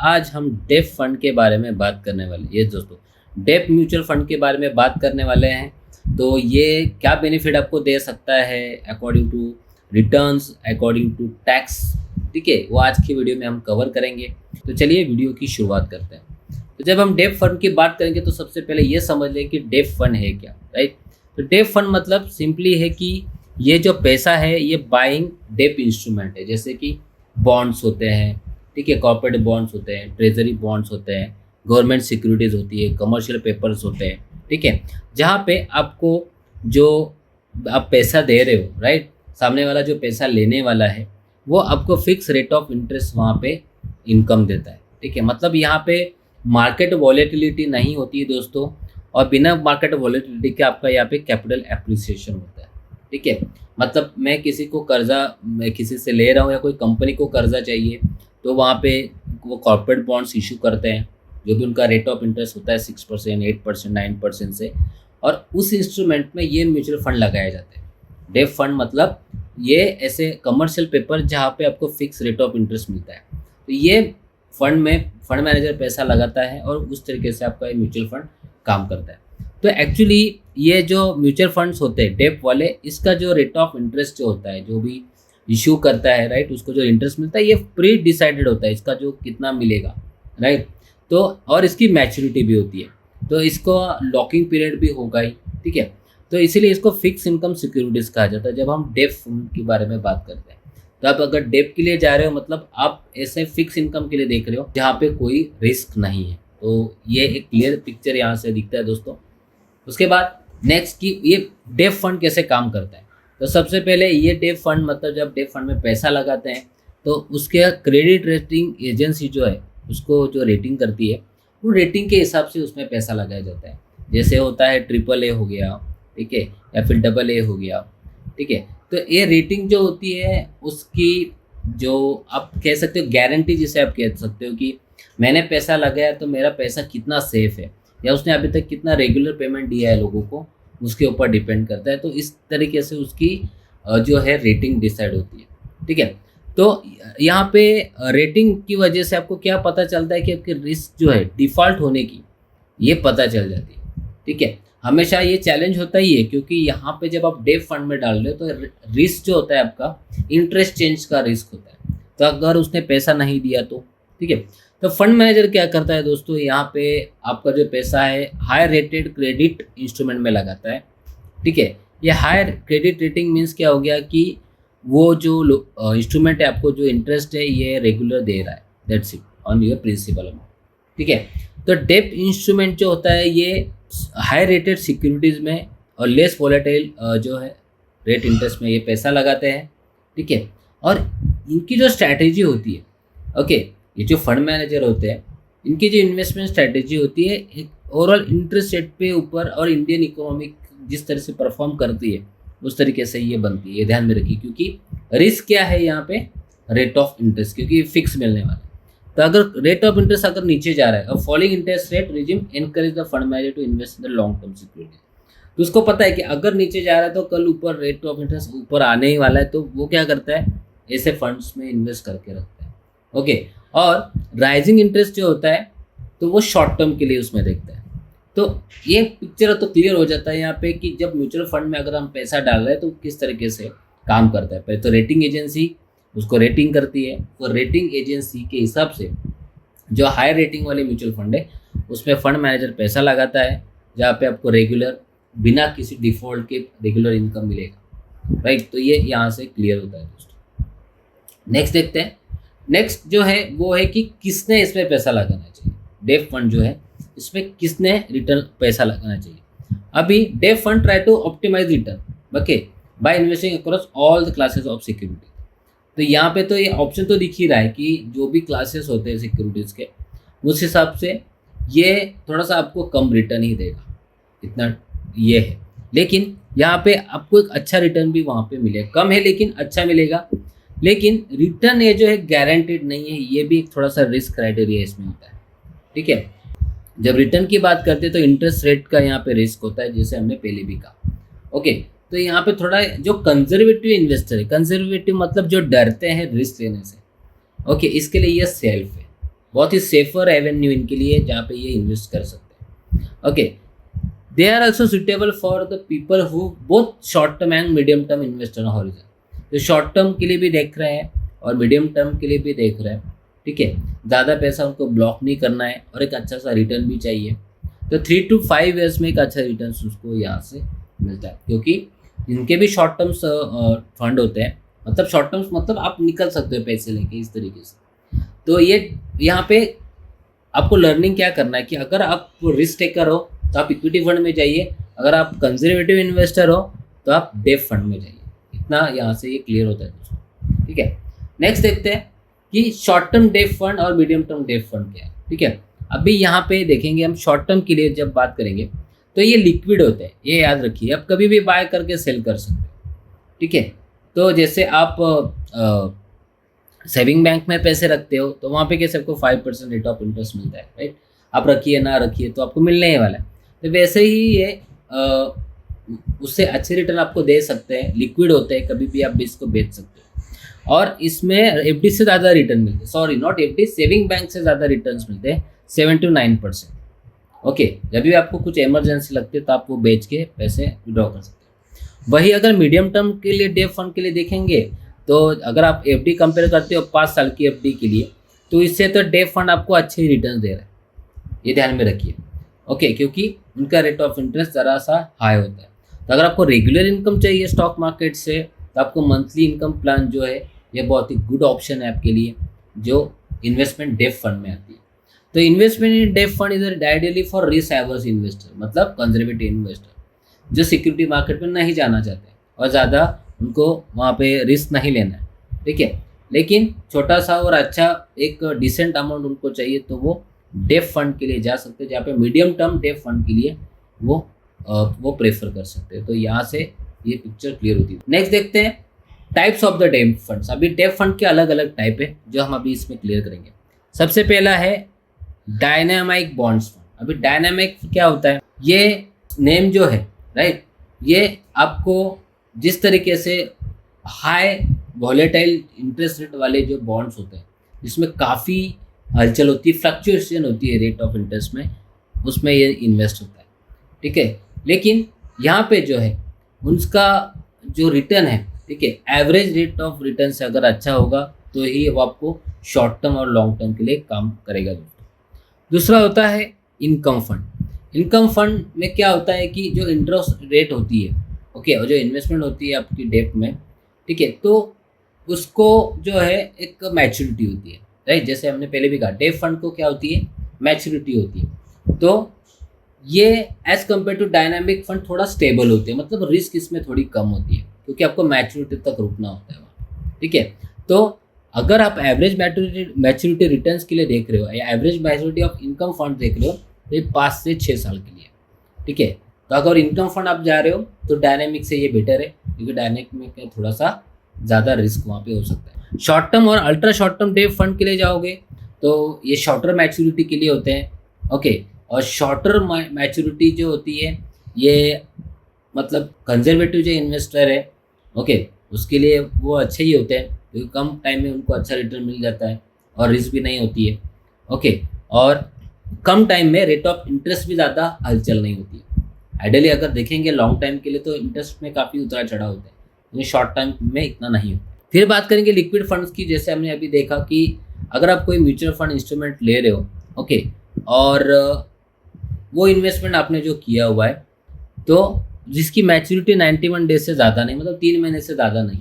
आज हम def fund के बारे में बात करने वाले हैं। ये दोस्तों, डेफ म्यूचुअल फंड के बारे में बात करने वाले हैं। तो ये क्या बेनिफिट आपको दे सकता है according to returns, according to tax, ठीक है, वो आज की वीडियो में हम कवर करेंगे। तो चलिए वीडियो की शुरुआत करते हैं। तो जब हम डेफ फंड की बात करेंगे तो सबसे पहले ये समझ लें कि डेफ फंड है क्या, राइट। तो डेफ फंड मतलब सिंपली है कि ये जो पैसा है ये बाइंग डेफ इंस्ट्रूमेंट है, जैसे कि बॉन्ड्स होते हैं, ठीक है, कॉर्पोरेट बॉन्ड्स होते हैं, ट्रेजरी बॉन्ड्स होते हैं, गवर्नमेंट सिक्योरिटीज़ होती है, कमर्शियल पेपर्स होते हैं, ठीक है, जहाँ पे आपको जो आप पैसा दे रहे हो, राइट, सामने वाला जो पैसा लेने वाला है वो आपको फिक्स रेट ऑफ इंटरेस्ट वहाँ पे इनकम देता है, ठीक है। मतलब यहाँ पे मार्केट वॉलेटिलिटी नहीं होती है दोस्तों, और बिना मार्केट वॉलेटिलिटी के आपका यहाँ पे कैपिटल एप्रिसिएशन होता है, ठीक है। मतलब मैं किसी को कर्जा, मैं किसी से ले रहा हूँ या कोई कंपनी को कर्जा चाहिए तो वहाँ पे वो कॉर्पोरेट बॉन्ड्स इशू करते हैं, जो भी उनका रेट ऑफ इंटरेस्ट होता है 6%, 8%, 9% से, और उस इंस्ट्रूमेंट में ये म्यूचुअल फंड लगाए जाते हैं। डेफ फंड मतलब ये ऐसे कमर्शियल पेपर जहाँ पे आपको फिक्स रेट ऑफ इंटरेस्ट मिलता है। तो ये फंड में फंड मैनेजर पैसा लगाता है और उस तरीके से आपका ये म्यूचुअल फंड काम करता है। तो एक्चुअली ये जो म्यूचुअल फंड्स होते हैं डेफ वाले, इसका जो रेट ऑफ इंटरेस्ट जो होता है, जो भी इशू करता है, राइट, उसको जो इंटरेस्ट मिलता है ये प्री डिसाइडेड होता है, इसका जो कितना मिलेगा, राइट। तो और इसकी मैच्योरिटी भी होती है, तो इसको लॉकिंग पीरियड भी होगा ही, ठीक है। तो इसीलिए इसको फिक्स इनकम सिक्योरिटीज़ कहा जाता है जब हम डेफ फंड के बारे में बात करते हैं। तो आप अगर डेफ के लिए जा रहे हो मतलब आप ऐसे फिक्स इनकम के लिए देख रहे हो जहाँ पे कोई रिस्क नहीं है। तो ये एक क्लियर पिक्चर यहाँ से दिखता है दोस्तों। उसके बाद नेक्स्ट की ये डेफ फंड कैसे काम करता है। तो सबसे पहले ये डेफ फंड मतलब जब डेफ फंड में पैसा लगाते हैं तो उसके क्रेडिट रेटिंग एजेंसी जो है उसको जो रेटिंग करती है, वो रेटिंग के हिसाब से उसमें पैसा लगाया जाता है। जैसे होता है AAA हो गया, ठीक है, या फिर AA हो गया, ठीक है। तो ये रेटिंग जो होती है उसकी जो आप कह सकते हो गारंटी, जिसे आप कह सकते हो कि मैंने पैसा लगाया तो मेरा पैसा कितना सेफ है, या उसने अभी तक कितना रेगुलर पेमेंट दिया है लोगों को, उसके ऊपर डिपेंड करता है। तो इस तरीके से उसकी जो है रेटिंग डिसाइड होती है, ठीक है। तो यहाँ पे रेटिंग की वजह से आपको क्या पता चलता है कि आपकी रिस्क जो है डिफ़ॉल्ट होने की, ये पता चल जाती है, ठीक है। हमेशा ये चैलेंज होता ही है क्योंकि यहाँ पे जब आप डेफ फंड में डाल रहे हो तो रिस्क जो होता है आपका इंटरेस्ट चेंज का रिस्क होता है। तो अगर उसने पैसा नहीं दिया तो, ठीक है। तो फंड मैनेजर क्या करता है दोस्तों, यहाँ पे आपका जो पैसा है हाई रेटेड क्रेडिट इंस्ट्रूमेंट में लगाता है, ठीक है। ये हाई क्रेडिट रेटिंग मीन्स क्या हो गया कि वो जो इंस्ट्रूमेंट है आपको जो इंटरेस्ट है ये रेगुलर दे रहा है, that's it, on your principal amount, ठीक है। तो डेप इंस्ट्रूमेंट जो होता है ये हाई रेटेड सिक्योरिटीज़ में और लेस वॉलेटाइल जो है रेट इंटरेस्ट में ये पैसा लगाते हैं, ठीक है। और इनकी जो स्ट्रैटेजी होती है, ओके, ये जो फंड मैनेजर होते हैं इनकी जो इन्वेस्टमेंट स्ट्रैटेजी होती है एक ओवरऑल इंटरेस्ट रेट पे ऊपर और इंडियन इकोनॉमिक जिस तरह से परफॉर्म करती है उस तरीके से ये बनती है। ये ध्यान में रखिए क्योंकि रिस्क क्या है यहाँ पे, रेट ऑफ इंटरेस्ट, क्योंकि फिक्स मिलने वाला है। तो अगर रेट ऑफ इंटरेस्ट अगर नीचे जा रहा है और falling interest rate regime encourage the fund manager to invest in the long term security. तो उसको पता है कि अगर नीचे जा रहा है तो कल ऊपर रेट ऑफ इंटरेस्ट ऊपर आने ही वाला है, तो वो क्या करता है, ऐसे फंड्स में इन्वेस्ट करके रखता है, ओके। और राइजिंग इंटरेस्ट जो होता है तो वो शॉर्ट टर्म के लिए उसमें देखता है। तो ये पिक्चर तो क्लियर हो जाता है यहाँ पे कि जब म्यूचुअल फंड में अगर हम पैसा डाल रहे हैं तो किस तरीके से काम करता है। पहले तो रेटिंग एजेंसी उसको रेटिंग करती है, वो रेटिंग एजेंसी के हिसाब से जो हाई रेटिंग वाले म्यूचुअल फंड है उसमें फंड मैनेजर पैसा लगाता है, जहाँ पे आपको रेगुलर बिना किसी डिफ़ॉल्ट के रेगुलर इनकम मिलेगा, राइट। तो ये यहाँ से क्लियर होता है दोस्तों। नेक्स्ट देखते हैं। नेक्स्ट जो है वो है कि किसने इसमें पैसा लगाना चाहिए। डेफ फंड जो है इसमें किसने रिटर्न पैसा लगाना चाहिए। अभी debt fund try to optimise return, okay, by investing across all the classes of security. तो यहाँ पे तो ये ऑप्शन तो दिख ही रहा है कि जो भी क्लासेस होते हैं सिक्योरिटीज़ के, उस हिसाब से ये थोड़ा सा आपको कम रिटर्न ही देगा, इतना ये है। लेकिन यहाँ पे आपको एक अच्छा रिटर्न भी वहाँ पे मिलेगा, कम है लेकिन अच्छा मिलेगा। लेकिन रिटर्न ये जो है गारंटेड नहीं है, ये भी एक थोड़ा सा रिस्क क्राइटेरिया इसमें होता है, ठीक है। जब रिटर्न की बात करते हैं तो इंटरेस्ट रेट का यहाँ पे रिस्क होता है, जैसे हमने पहले भी कहा, ओके। तो यहाँ पे थोड़ा जो कंजर्वेटिव इन्वेस्टर है, कंजर्वेटिव मतलब जो डरते हैं रिस्क लेने से, ओके, इसके लिए ये सेल्फ है, बहुत ही सेफर एवेन्यू इनके लिए जहाँ पे ये इन्वेस्ट कर सकते हैं। Okay, they are also suitable for the people who both short term and medium term invest on horizon, जो शॉर्ट टर्म के लिए भी देख रहे हैं और मीडियम टर्म के लिए भी देख रहे हैं। ठीक है, ज़्यादा पैसा उनको ब्लॉक नहीं करना है और एक अच्छा सा रिटर्न भी चाहिए, तो 3 to 5 ईयर्स में एक अच्छा रिटर्न उसको यहाँ से मिलता है, क्योंकि इनके भी शॉर्ट टर्म्स फंड होते हैं। मतलब शॉर्ट टर्म्स मतलब आप निकल सकते हो पैसे लेके इस तरीके से। तो ये यहाँ पे आपको लर्निंग क्या करना है कि अगर आप रिस्क टेकर हो तो आप इक्विटी फंड में जाइए, अगर आप कंजर्वेटिव इन्वेस्टर हो तो आप डेट फंड में जाइए। इतना यहाँ से ये क्लियर होता है दोस्तों। ठीक है, नेक्स्ट देखते हैं कि शॉर्ट टर्म डेट फंड और मीडियम टर्म डेट फंड क्या है। ठीक है, अभी यहाँ पे देखेंगे हम शॉर्ट टर्म के लिए जब बात करेंगे तो ये लिक्विड होते हैं, ये याद रखिए, आप कभी भी बाय करके सेल कर सकते हैं। ठीक है, तो जैसे आप सेविंग बैंक में पैसे रखते हो तो वहाँ पे कैसे आपको 5% रेट ऑफ इंटरेस्ट मिलता है, राइट। आप रखिए ना रखिए तो आपको मिलने ही वाला है। तो वैसे ही ये उससे अच्छे रिटर्न आपको दे सकते हैं, लिक्विड होते हैं, कभी भी आप इसको बेच सकते हो। और इसमें एफडी से ज़्यादा रिटर्न मिलते हैं, sorry not FD, saving bank से ज़्यादा रिटर्न्स मिलते हैं, 7 to 9%। ओके, जब भी आपको कुछ इमरजेंसी लगती है तो आप वो बेच के पैसे विड्रॉ कर सकते हैं। वही अगर मीडियम टर्म के लिए डेट फंड के लिए देखेंगे तो अगर आप एफडी कंपेयर करते हो 5 साल की एफडी के लिए, तो इससे तो डेट फंड आपको अच्छे रिटर्न दे रहा है, ये ध्यान में रखिए। ओके, क्योंकि उनका रेट ऑफ इंटरेस्ट ज़रा सा हाई होता है। तो अगर आपको रेगुलर इनकम चाहिए स्टॉक मार्केट से तो आपको मंथली इनकम प्लान जो है ये बहुत ही गुड ऑप्शन है आपके लिए, जो इन्वेस्टमेंट डेट फंड में आती है। तो investment in debt fund is ideally for risk averse investor, मतलब कंजर्वेटिव इन्वेस्टर जो सिक्योरिटी मार्केट में नहीं जाना चाहते और ज़्यादा उनको वहाँ पे रिस्क नहीं लेना है। ठीक है, लेकिन छोटा सा और अच्छा एक डिसेंट अमाउंट उनको चाहिए तो वो डेट फंड के लिए जा सकते हैं, जहाँ पे मीडियम टर्म डेट फंड के लिए वो प्रेफर कर सकते हैं। तो यहाँ से ये पिक्चर क्लियर होती है। नेक्स्ट देखते हैं types of the date funds. अभी डेट फंड के अलग अलग टाइप है जो हम अभी इसमें क्लियर करेंगे। सबसे पहला है डायनामिक बॉन्ड्स फंड। अभी डायनामिक क्या होता है, ये नेम जो है राइट, ये आपको जिस तरीके से हाई वॉलेटाइल इंटरेस्ट रेट वाले जो बॉन्ड्स होते हैं जिसमें काफ़ी हलचल होती है, फ्लक्चुएशन होती है रेट ऑफ इंटरेस्ट में, उसमें ये इन्वेस्ट होता है। ठीक है, लेकिन यहाँ पे जो है उसका जो रिटर्न है, ठीक है, एवरेज रेट ऑफ रिटर्न से अगर अच्छा होगा तो ही वो आपको शॉर्ट टर्म और लॉन्ग टर्म के लिए काम करेगा। दूसरा होता है इनकम फंड। इनकम फंड में क्या होता है कि जो इंटरेस्ट रेट होती है, ओके, और जो इन्वेस्टमेंट होती है आपकी डेट में, ठीक है, तो उसको जो है एक मैच्योरिटी होती है, राइट। जैसे हमने पहले भी कहा डेट फंड को क्या होती है, मैच्योरिटी होती है। तो ये as compare to dynamic fund थोड़ा स्टेबल होते हैं, मतलब रिस्क इसमें थोड़ी कम होती है क्योंकि आपको मैच्योरिटी तक रुकना होता है वहाँ। ठीक है, तो अगर आप एवरेज मैच्योरिटी रिटर्न्स के लिए देख रहे हो या average maturity of income fund देख रहे हो तो ये 5 से 6 साल के लिए। ठीक है, तो अगर इनकम फंड आप जा रहे हो तो डायनेमिक से ये बेटर है क्योंकि डायनेमिक में थोड़ा सा ज़्यादा रिस्क वहाँ पे हो सकता है। शॉर्ट टर्म और ultra short term debt fund के लिए जाओगे तो ये शॉर्टर मैच्योरिटी के लिए होते हैं। ओके, और शॉर्टर मैच्योरिटी जो होती है ये मतलब कंजर्वेटिव जो इन्वेस्टर है, ओके, उसके लिए वो अच्छे ही होते हैं क्योंकि कम टाइम में उनको अच्छा रिटर्न मिल जाता है और रिस्क भी नहीं होती है। ओके, और कम टाइम में रेट ऑफ इंटरेस्ट भी ज़्यादा हलचल नहीं होती है। आइडियली अगर देखेंगे लॉन्ग टाइम के लिए तो इंटरेस्ट में काफ़ी उतार चढ़ाव होता है, लेकिन शॉर्ट टाइम में इतना नहीं होता। फिर बात करेंगे लिक्विड फंड्स की। जैसे हमने अभी देखा कि अगर आप कोई म्यूचुअल फंड इंस्ट्रूमेंट ले रहे हो, ओके, और वो इन्वेस्टमेंट आपने जो किया हुआ है तो जिसकी मैच्योरिटी 91 डेज से ज़्यादा नहीं, मतलब 3 महीने से ज़्यादा नहीं,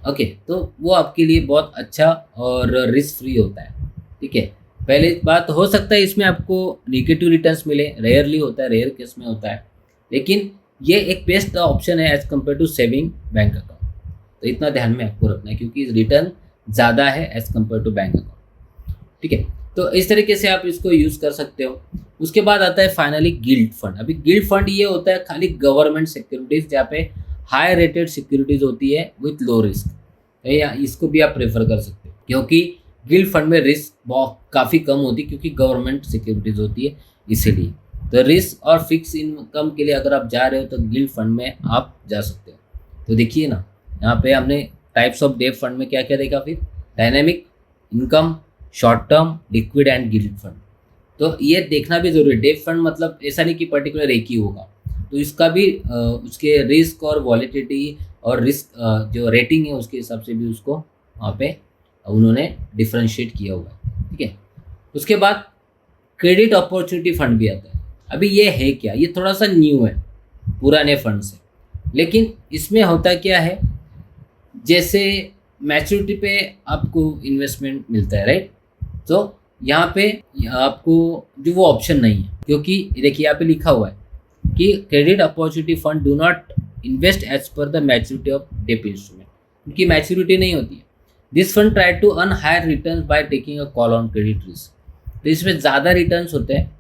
ओके, तो वो आपके लिए बहुत अच्छा और रिस्क फ्री होता है। ठीक है, पहले बात हो सकता है इसमें आपको नेगेटिव रिटर्न्स मिले, रेयरली होता है, रेयर केस में होता है, लेकिन ये एक बेस्ट ऑप्शन है as compare to saving bank account. तो इतना ध्यान में आपको रखना है क्योंकि रिटर्न ज़्यादा है as compare to bank account. ठीक है, तो इस तरीके से आप इसको यूज़ कर सकते हो। उसके बाद आता है फाइनली गिल्ड फंड। अभी गिल्ड फंड ये होता है खाली गवर्नमेंट सिक्योरिटीज़ जहाँ पे हाई रेटेड सिक्योरिटीज़ होती है विथ लो रिस्क, या इसको भी आप प्रेफर कर सकते हो क्योंकि गिल्ड फंड में रिस्क बहुत काफ़ी कम होती है क्योंकि गवर्नमेंट सिक्योरिटीज़ होती है इसीलिए। तो रिस्क और फिक्स इनकम के लिए अगर आप जा रहे हो तो गिल्ड फंड में आप जा सकते हो। तो देखिए ना, यहाँ पे हमने टाइप्स ऑफ डेट फंड में क्या क्या देखा, फिर dynamic, income, short term, liquid and guild fund. तो ये देखना भी जरूरी है। डेट फंड मतलब ऐसा नहीं कि पर्टिकुलर एक ही होगा, तो इसका भी उसके रिस्क और वॉलेटिलिटी और रिस्क जो रेटिंग है उसके हिसाब से भी उसको वहाँ पे उन्होंने डिफ्रेंशिएट किया हुआ है। ठीक है, उसके बाद क्रेडिट अपॉर्चुनिटी फंड भी आता है। अभी ये है क्या, ये थोड़ा सा न्यू है पुराने फंड से, लेकिन इसमें होता क्या है, जैसे मैच्योरिटी पे आपको इन्वेस्टमेंट मिलता है, राइट। तो यहाँ पे आपको जो वो ऑप्शन नहीं है, क्योंकि देखिए यहाँ पे लिखा हुआ है कि credit opportunity fund do not invest as per the maturity of debt instrument, उनकी मैच्योरिटी नहीं होती है। This fund try to earn higher return by taking a call on credit risk. तो इसमें ज़्यादा रिटर्न्स होते हैं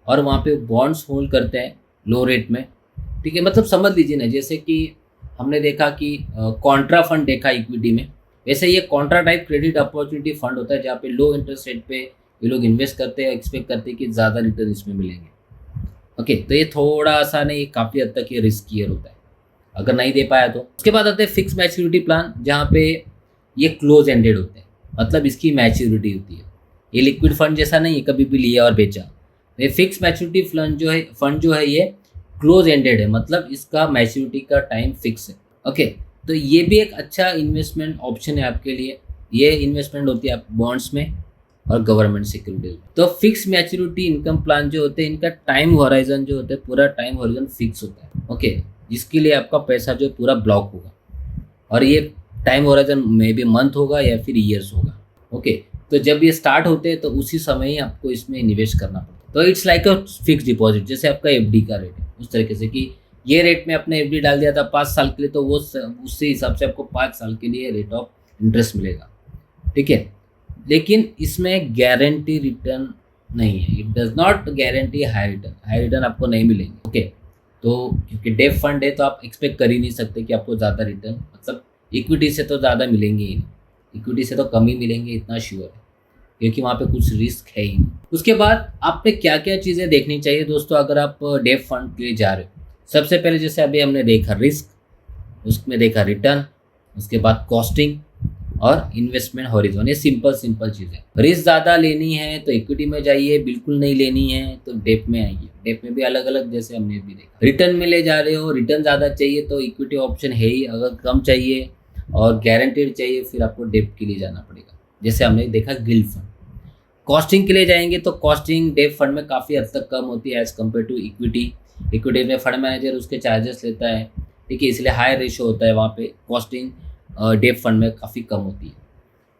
और वहाँ पे बॉन्ड्स होल्ड करते हैं लो रेट में। ठीक है, मतलब समझ लीजिए ना, जैसे कि हमने देखा कि कॉन्ट्रा फंड देखा इक्विटी में, वैसे ये Contra type credit opportunity fund होता है जहाँ पे लो इंटरेस्ट रेट पे ये लोग इन्वेस्ट करते हैं, एक्सपेक्ट करते हैं कि ज़्यादा रिटर्न इसमें मिलेंगे। ओके, तो ये थोड़ा सा नहीं, काफ़ी हद तक ये रिस्कियर होता है अगर नहीं दे पाया तो। उसके बाद आते हैं फिक्स मैच्योरिटी प्लान, जहाँ पे ये क्लोज एंडेड होते हैं, मतलब इसकी मैच्योरिटी होती है। ये लिक्विड फंड जैसा नहीं है कभी भी लिया और बेचा। ये फिक्स मैच्योरिटी फंड जो है ये क्लोज एंडेड है, मतलब इसका मैच्योरिटी का टाइम फिक्स है। ओके, तो ये भी एक अच्छा इन्वेस्टमेंट ऑप्शन है आपके लिए। ये इन्वेस्टमेंट होती है आप बॉन्ड्स में और गवर्नमेंट सिक्योरिटीज में। तो फिक्स मैच्योरिटी इनकम प्लान जो होते हैं, इनका टाइम हॉराइजन जो होता है, पूरा टाइम हॉराइजन फिक्स होता है। ओके, जिसके लिए आपका पैसा जो पूरा ब्लॉक होगा, और ये time horizon may be month होगा या फिर ईयर्स होगा। ओके, तो जब ये स्टार्ट होते हैं तो उसी समय ही आपको इसमें निवेश करना पड़ता है। तो it's like a fix deposit, जैसे आपका एफडी का रेट है उस तरीके से, कि ये रेट में आपने एफडी डाल दिया था 5 साल के लिए, तो वो उससे हिसाब से आपको 5 साल के लिए रेट ऑफ इंटरेस्ट मिलेगा। ठीक है, लेकिन इसमें गारंटी रिटर्न नहीं है। It does not guarantee high return, high return आपको नहीं मिलेंगे। ओके, तो क्योंकि डेट फंड है तो आप एक्सपेक्ट कर ही नहीं सकते कि आपको ज़्यादा रिटर्न, मतलब इक्विटी से तो ज़्यादा मिलेंगे ही नहीं, इक्विटी से तो कम ही मिलेंगे, इतना श्योर है, क्योंकि वहाँ पे कुछ रिस्क है ही नहीं। उसके बाद आप पे क्या क्या चीज़ें देखनी चाहिए दोस्तों अगर आप डेट फंड के लिए जा रहे हो। सबसे पहले जैसे अभी हमने देखा रिस्क, उसमें देखा रिटर्न, उसके बाद कॉस्टिंग और इन्वेस्टमेंट हॉरिजॉन। ये सिंपल चीज़ है। रिस्क ज़्यादा लेनी है तो इक्विटी में जाइए, बिल्कुल नहीं लेनी है तो डेट में आइए। डेट में भी अलग अलग, जैसे हमने भी देखा। रिटर्न में ले जा रहे हो, रिटर्न ज़्यादा चाहिए तो इक्विटी ऑप्शन है ही, अगर कम चाहिए और गारंटेड चाहिए फिर आपको डेट के लिए जाना पड़ेगा, जैसे हमने देखा गिल्ड फंड। कॉस्टिंग के लिए जाएंगे तो कॉस्टिंग डेट फंड में काफ़ी हद तक कम होती है as compare to equity. Equity में फंड मैनेजर उसके चार्जेस लेता है, ठीक है, इसलिए हाई रेशो होता है वहाँ पे। कॉस्टिंग डेट फंड में काफ़ी कम होती है,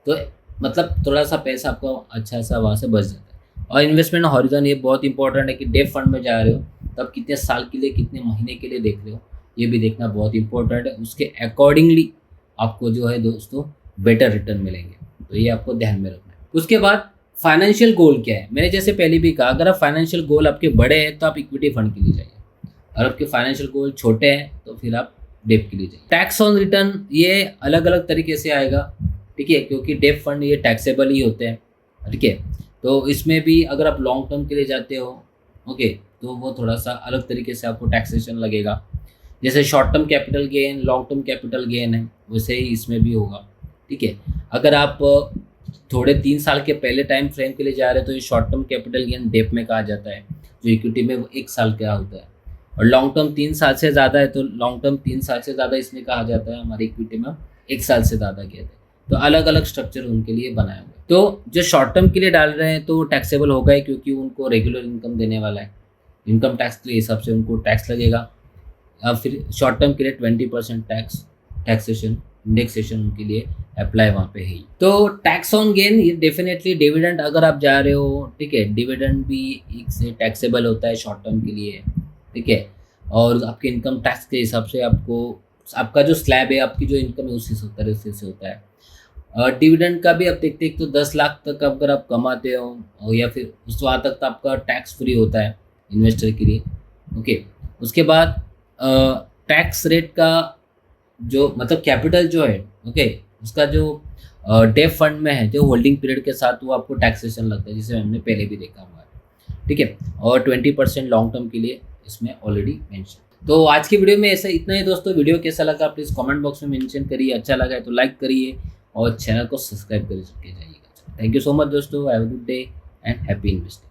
तो मतलब थोड़ा सा पैसा आपको अच्छा सा वहाँ से बच जाता है। और इन्वेस्टमेंट हॉरिजॉन ये बहुत इंपॉर्टेंट है कि डेट फंड में जा रहे हो तब कितने साल के लिए, कितने महीने के लिए देख रहे हो, ये भी देखना बहुत इंपॉर्टेंट है। उसके अकॉर्डिंगली आपको जो है दोस्तों बेटर रिटर्न मिलेंगे, तो ये आपको ध्यान में रखना है। उसके बाद फाइनेंशियल गोल क्या है, मैंने जैसे पहले भी कहा, अगर आप फाइनेंशियल गोल आपके बड़े हैं तो आप इक्विटी फंड के लिए जाइए, और आपके फाइनेंशियल गोल छोटे हैं तो फिर आप डेट के लिए जाइए। टैक्स ऑन रिटर्न ये अलग अलग तरीके से आएगा, ठीक है, क्योंकि डेट फंड ये टैक्सेबल ही होते हैं। ठीक है, तो इसमें भी अगर आप लॉन्ग टर्म के लिए जाते हो, ओके, तो वो थोड़ा सा अलग तरीके से आपको टैक्सेशन लगेगा। जैसे short term capital gain, long term capital gain है, वैसे ही इसमें भी होगा। ठीक है, अगर आप थोड़े 3 साल के पहले टाइम फ्रेम के लिए जा रहे हैं तो ये short term capital gain debt में कहा जाता है, जो इक्विटी में 1 साल का होता है। और लॉन्ग टर्म 3 साल से ज़्यादा है तो लॉन्ग टर्म 3 साल से ज़्यादा इसमें कहा जाता है, हमारी इक्विटी में 1 साल से ज़्यादा कहते हैं। तो अलग अलग स्ट्रक्चर उनके लिए बनाए हुए। तो जो शॉर्ट टर्म के लिए डाल रहे हैं तो टैक्सेबल होगा ही, क्योंकि उनको रेगुलर इनकम देने वाला है, इनकम टैक्स के हिसाब से उनको टैक्स लगेगा। अब फिर शॉर्ट टर्म के लिए 20% टैक्सेशन इंडेक्सेशन उनके लिए अप्लाई वहाँ पे है ही। तो टैक्स ऑन गेन ये डेफिनेटली डिविडेंड अगर आप जा रहे हो, ठीक है, डिविडेंड भी एक से टैक्सेबल होता है शॉर्ट टर्म के लिए, ठीक है, और आपके इनकम टैक्स के हिसाब से आपको आपका जो स्लैब है, आपकी जो इनकम है उसी से होता है। डिविडेंड का भी आप देखते हैं तो 10 लाख तक अगर आप कमाते हो या फिर उस वहाँ तक तो आपका टैक्स फ्री होता है इन्वेस्टर के लिए। ओके, उसके बाद टैक्स रेट का जो मतलब कैपिटल जो है, ओके, उसका जो डेट फंड में है जो होल्डिंग पीरियड के साथ वो आपको टैक्सेशन लगता है, जिसे हमने पहले भी देखा हुआ है, ठीक है, और 20% लॉन्ग टर्म के लिए इसमें ऑलरेडी मेंशन। तो आज की वीडियो में ऐसा इतना ही दोस्तों। वीडियो कैसा लगा प्लीज़ कमेंट बॉक्स में मेंशन करिए, अच्छा लगा है तो लाइक करिए और चैनल को सब्सक्राइब करके जाइएगा। थैंक यू सो मच दोस्तों, have a good day and happy investing.